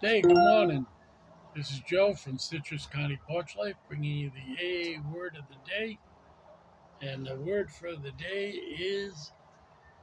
Hey, good morning. This is Joe from Citrus County Porch Life, bringing you the AA word of the day. And the word for the day is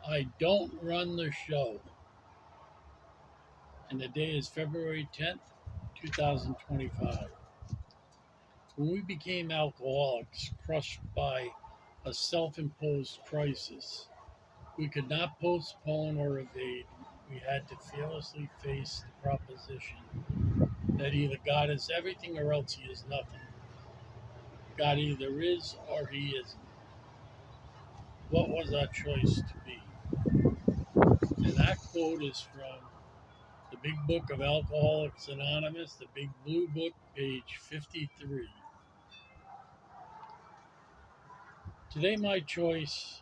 I don't run the show. And the day is February 10th, 2025. When we became alcoholics, crushed by a self imposed crisis, we could not postpone or evade. We had to fearlessly face the proposition that either God is everything or else he is nothing. God either is or he isn't. What was our choice to be? And that quote is from the Big Book of Alcoholics Anonymous, the Big Blue Book, page 53. Today, my choice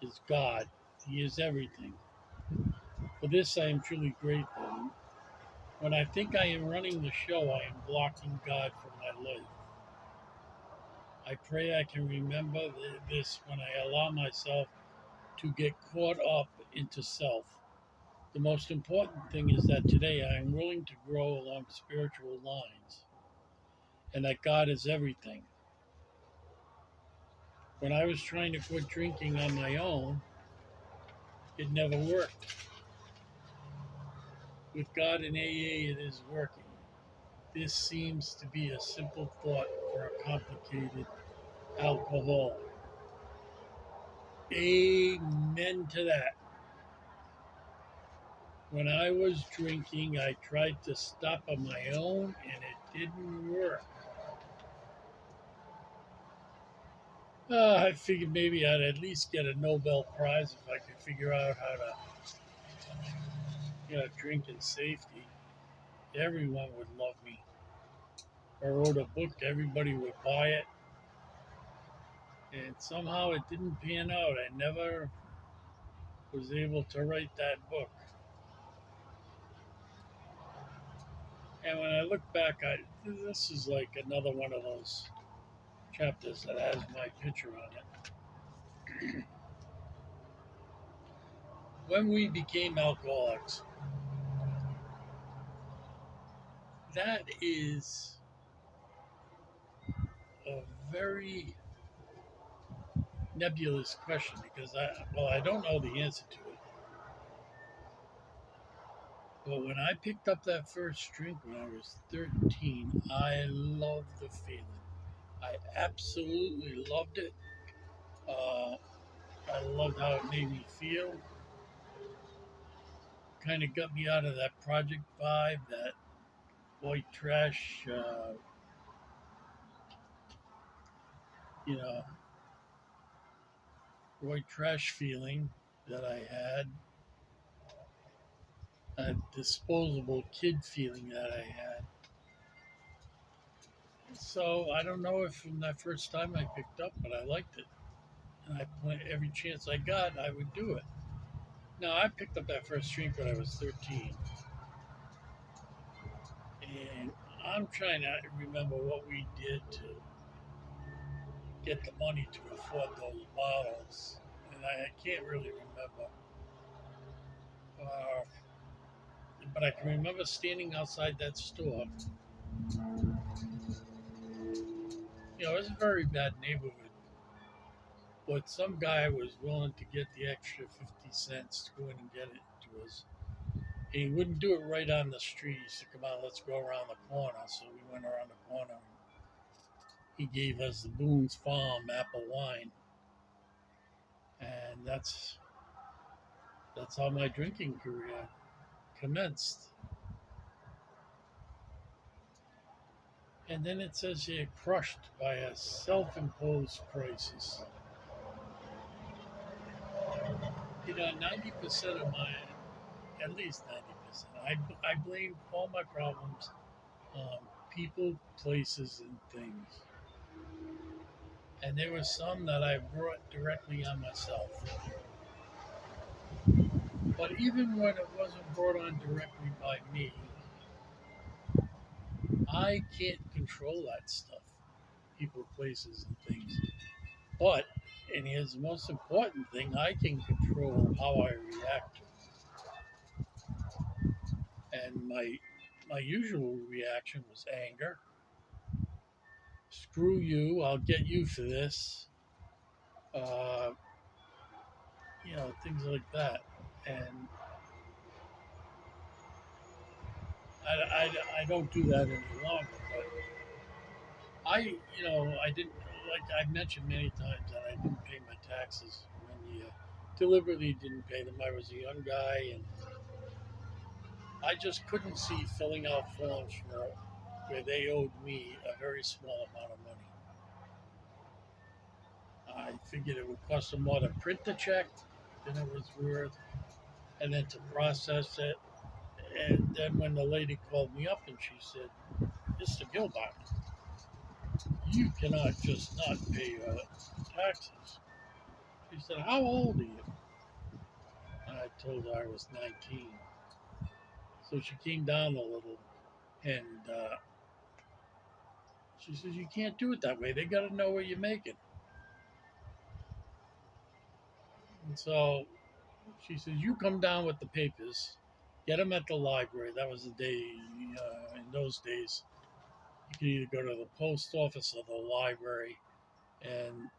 is God. He is everything. For this, I am truly grateful. When I think I am running the show, I am blocking God from my life. I pray I can remember this when I allow myself to get caught up into self. The most important thing is that today I am willing to grow along spiritual lines and that God is everything. When I was trying to quit drinking on my own, it never worked. With God in AA, it is working. This seems to be a simple thought for a complicated alcoholic. Amen to that. When I was drinking, I tried to stop on my own and it didn't work. I figured maybe I'd at least get a Nobel Prize if I could figure out how to, drink in safety. Everyone would love me. If I wrote a book, everybody would buy it. And somehow it didn't pan out. I never was able to write that book. And when I look back, this is like another one of those chapters that has my picture on it. When we became alcoholics, that is a very nebulous question because I don't know the answer to it. But when I picked up that first drink when I was 13, I loved the feeling. I absolutely loved it. Uh, I loved how it made me feel. Kind of got me out of that project vibe, that white trash, you know, white trash feeling that I had, that disposable kid feeling that I had. So I don't know if from that first time I picked up, but I liked it. And every chance I got, I would do it. Now, I picked up that first drink when I was 13. And I'm trying to remember what we did to get the money to afford those bottles. And I can't really remember. Uh, but I can remember standing outside that store. It was a very bad neighborhood. But some guy was willing to get the extra 50 cents to go in and get it to us. He wouldn't do it right on the street. He said, come on, let's go around the corner. So we went around the corner. He gave us the Boone's Farm apple wine. And that's how my drinking career commenced. And then it says here, crushed by a self-imposed crisis. 90% of at least 90%, I blame all my problems on people, places, and things. And there were some that I brought directly on myself. But even when it wasn't brought on directly by me, I can't control that stuff. People, places, and things. But, and here's the most important thing, I can control how I react to it. And my usual reaction was anger. Screw you! I'll get you for this. Uh, things like that. And I don't do that any longer. But I didn't, like I mentioned many times, that I didn't pay my taxes when you deliberately didn't pay them. I was a young guy, and I just couldn't see filling out forms for where they owed me a very small amount of money. I figured it would cost them more to print the check than it was worth, and then to process it. And then when the lady called me up and she said, "Mr. Gilbert, you cannot just not pay your taxes." She said, "How old are you?" And I told her I was 19. So she came down a little, and she says, "You can't do it that way. They got to know what you're making." And so she says, "You come down with the papers, get them at the library." That was the day, in those days, you could either go to the post office or the library. And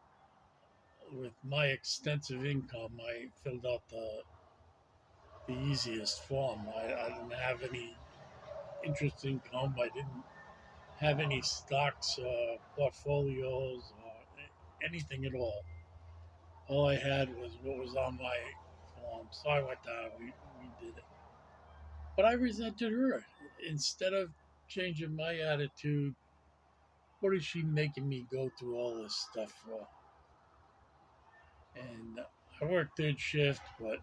with my extensive income, I filled out the easiest form. I didn't have any interest income. I didn't have any stocks or portfolios or anything at all. All I had was what was on my form. So I went down. We did it. But I resented her. Instead of changing my attitude, what is she making me go through all this stuff for? And I worked third shift, but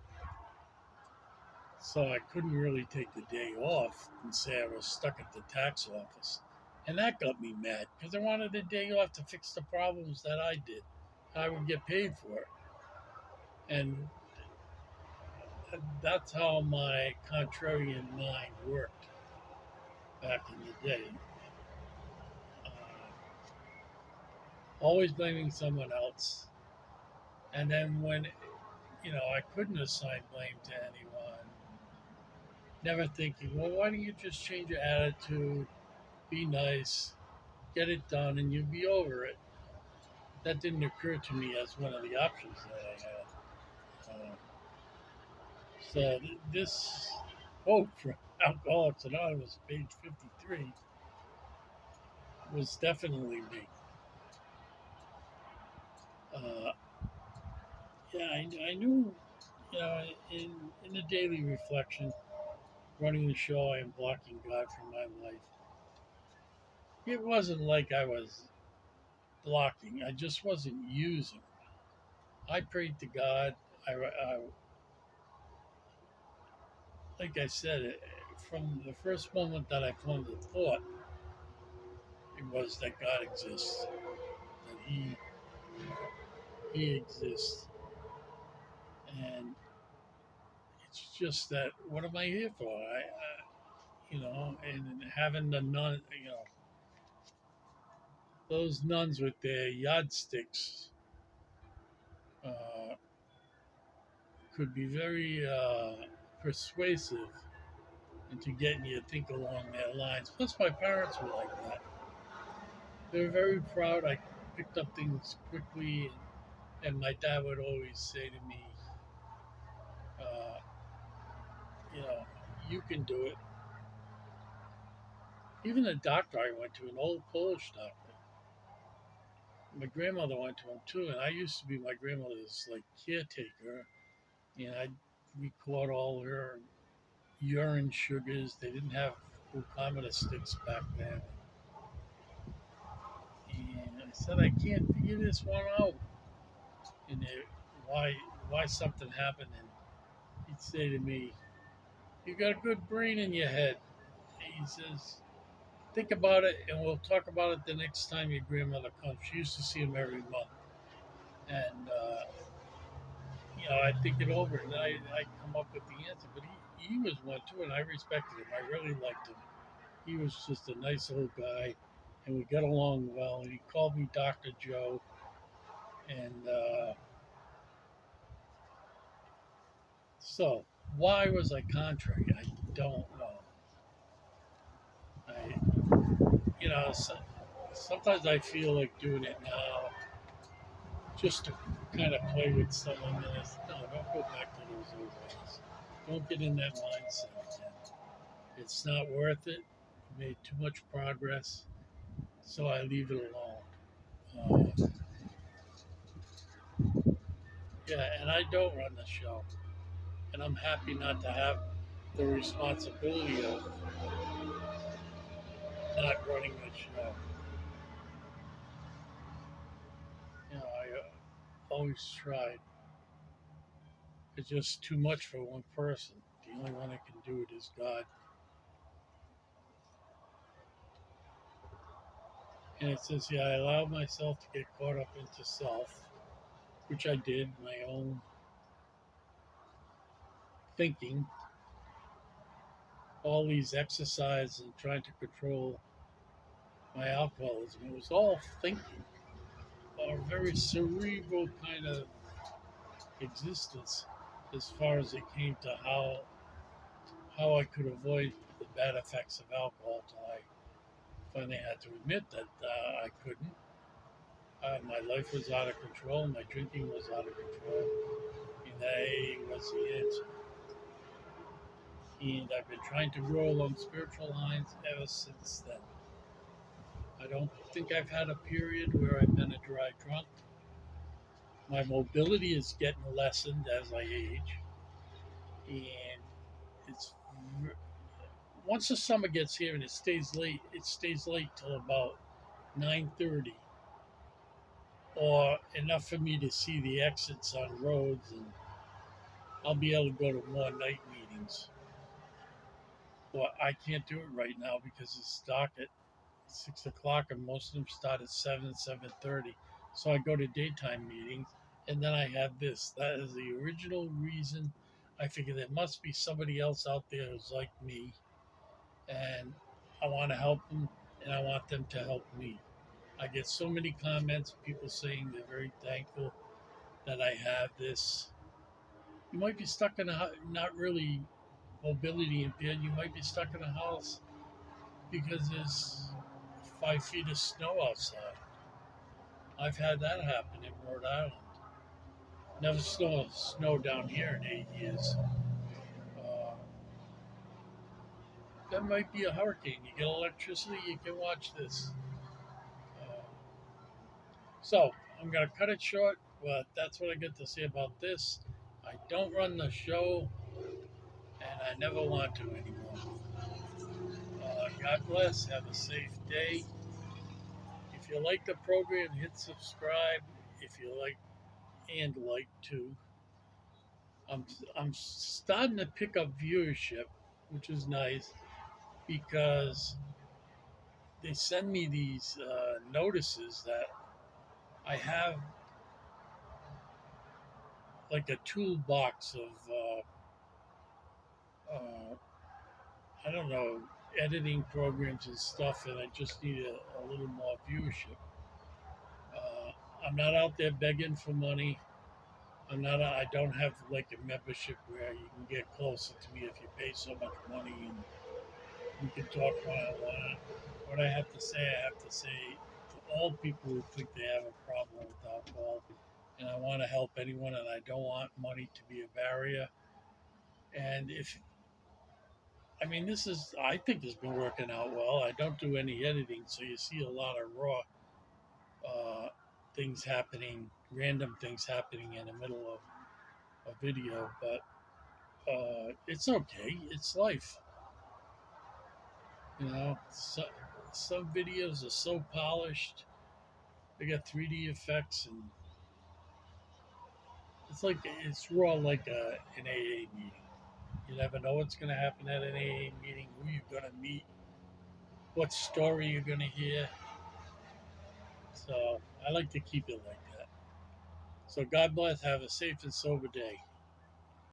so I couldn't really take the day off and say I was stuck at the tax office. And that got me mad because I wanted the day off to fix the problems that I did. I would get paid for it. And that's how my contrarian mind worked back in the day. Uh, Always blaming someone else. And then when, I couldn't assign blame to anyone, never thinking, well, why don't you just change your attitude, be nice, get it done, and you'll be over it. That didn't occur to me as one of the options that I had. So this quote from Alcoholics Anonymous, page 53, was definitely me. Uh, yeah, I knew, in the daily reflection, running the show, I am blocking God from my life. It wasn't like I was blocking; I just wasn't using. I prayed to God. Like I said, from the first moment that I formed the thought, it was that God exists, that He exists, and it's just that what am I here for? And having the nun, those nuns with their yardsticks uh, could be very persuasive into getting you to think along their lines. Plus, my parents were like that. They were very proud. I picked up things quickly, and my dad would always say to me, uh, you know, you can do it. Even the doctor I went to, an old Polish doctor, my grandmother went to him too, and I used to be my grandmother's like caretaker, and I'd record all her urine sugars. They didn't have glucometer sticks back then. And I said, I can't figure this one out. And why something happened. And he'd say to me, "You got a good brain in your head." And he says, "Think about it, and we'll talk about it the next time your grandmother comes." She used to see him every month. And, I think it over, and I come up with the answer. But he was one too, and I respected him. I really liked him. He was just a nice old guy, and we got along well. And he called me Dr. Joe. And so, why was I contrary? I don't know. know, sometimes I feel like doing it now just to kind of play with someone. And no, don't go back to those old ways. Don't get in that mindset again. It's not worth it. You made too much progress, so I leave it alone. Yeah, and I don't run the show, and I'm happy not to have the responsibility of not running the show. I always tried. It's just too much for one person. The only one that can do it is God. And it says, yeah, I allowed myself to get caught up into self, which I did, my own thinking, all these exercises and trying to control my alcoholism. It was all thinking, a very cerebral kind of existence as far as it came to how I could avoid the bad effects of alcohol till I finally had to admit that I couldn't. My life was out of control, my drinking was out of control, and AA was the answer. And I've been trying to grow along spiritual lines ever since then. I don't think I've had a period where I've been a dry drunk. My mobility is getting lessened as I age, and it's once the summer gets here and it stays late. It stays late till about 9:30, or enough for me to see the exits on roads, and I'll be able to go to more night meetings. Well, I can't do it right now because it's dark at 6 o'clock, and most of them start at 7:30. So I go to daytime meetings, and then I have this. That is the original reason. I figure there must be somebody else out there who's like me, and I want to help them, and I want them to help me. I get so many comments, people saying they're very thankful that I have this. You might be stuck in a not really mobility impaired. You might be stuck in a house because there's 5 feet of snow outside. I've had that happen in Rhode Island. Never snowed down here in 8 years. Uh, that might be a hurricane. You get electricity, you can watch this. Uh, so I'm going to cut it short, but that's what I get to say about this. I don't run the show, and I never want to anymore. God bless. Have a safe day. If you like the program, hit subscribe. If you like too. I'm starting to pick up viewership, which is nice because they send me these notices that I have like a toolbox of I don't know, editing programs and stuff, and I just need a little more viewership. Uh, I'm not out there begging for money. I don't have like a membership where you can get closer to me if you pay so much money and we can talk one on one. What I have to say, to all people who think they have a problem with alcohol. And I want to help anyone, and I don't want money to be a barrier. And I think this has been working out well. I don't do any editing, so you see a lot of raw uh, things happening, random things happening in the middle of a video, but it's okay. It's life. Some videos are so polished. They got 3D effects, and it's raw like an AA meeting. You never know what's going to happen at an AA meeting, who you're going to meet, what story you're going to hear. So I like to keep it like that. So God bless. Have a safe and sober day.